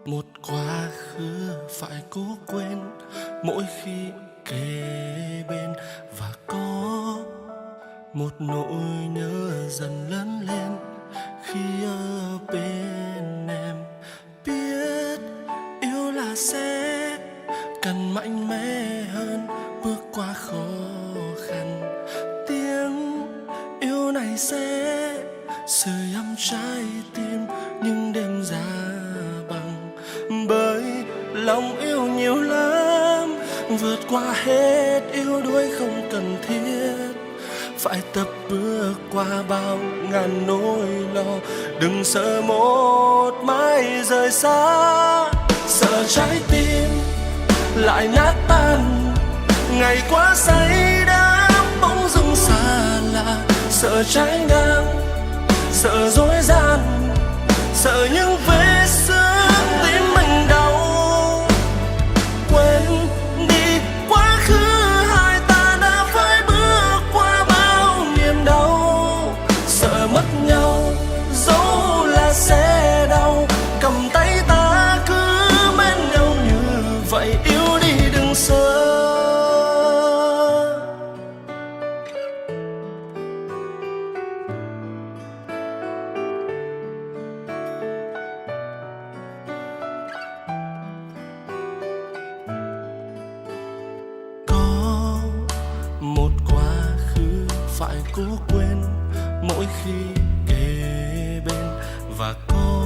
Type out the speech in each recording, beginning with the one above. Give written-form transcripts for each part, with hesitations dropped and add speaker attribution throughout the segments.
Speaker 1: Một quá khứ phải cố quên mỗi khi kề bên, và có một nỗi nhớ dần lớn lên khi ở bên em. Biết yêu là sẽ cần mạnh mẽ hơn, bước qua khó khăn. Tiếng yêu này sẽ sưởi ấm trái tim những đêm giá băng, bởi lòng yêu nhiều lắm, vượt qua hết yêu đuối không cần thiết. Phải tập bước qua bao ngàn nỗi lo, đừng sợ một mai rời xa. Sợ trái tim lại nát tan, ngày quá say đắm bỗng dưng xa lạ. Sợ trái ngang, sợ dối gian, sợ những vết xước tim mình đau. Quên đi quá khứ, hai ta đã phải bước qua bao niềm đau. Sợ mất nhau, dẫu là sẽ đau, cầm tay ta cứ bên nhau như vậy. Yêu đi đừng sợ. Một quá khứ phải cố quên mỗi khi kề bên, và có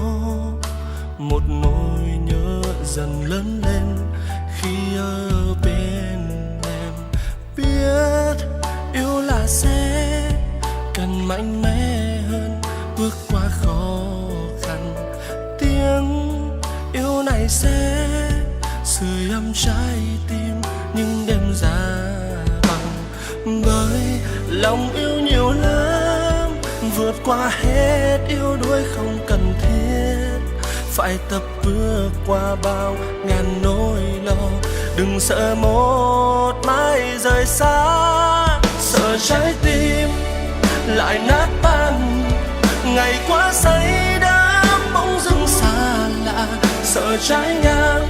Speaker 1: một nỗi nhớ dần lớn lên khi ở bên em. Biết yêu là sẽ cần mạnh mẽ hơn, bước qua khó khăn. Tiếng yêu này sẽ sưởi ấm trái tim những đêm giá, bởi lòng yêu nhiều lắm, vượt qua hết yêu đuối không cần thiết. Phải tập bước qua bao ngàn nỗi lo, đừng sợ một mai rời xa. Sợ trái tim lại nát tan, ngày quá say đắm bỗng dưng xa lạ. Sợ trái ngang,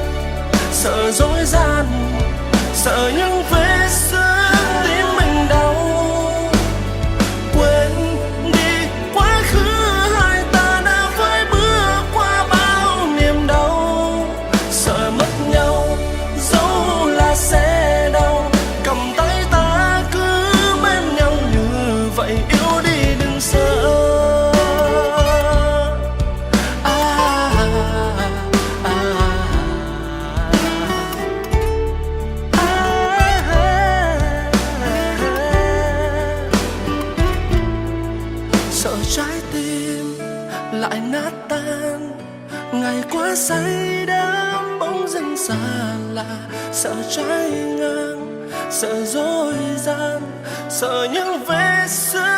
Speaker 1: sợ dối gian, sợ những vết xước tim mình đau. Quên đi quá khứ, hai ta đã phải bước qua bao niềm đau. Sợ mất nhau, dẫu là sẽ đau, cầm tay ta cứ bên nhau như vậy. Yêu đi đừng sợ. Sợ trái tim lại nát tan, ngày quá say đắm bỗng dưng xa lạ. Sợ trái ngang, sợ dối gian, sợ những vết xước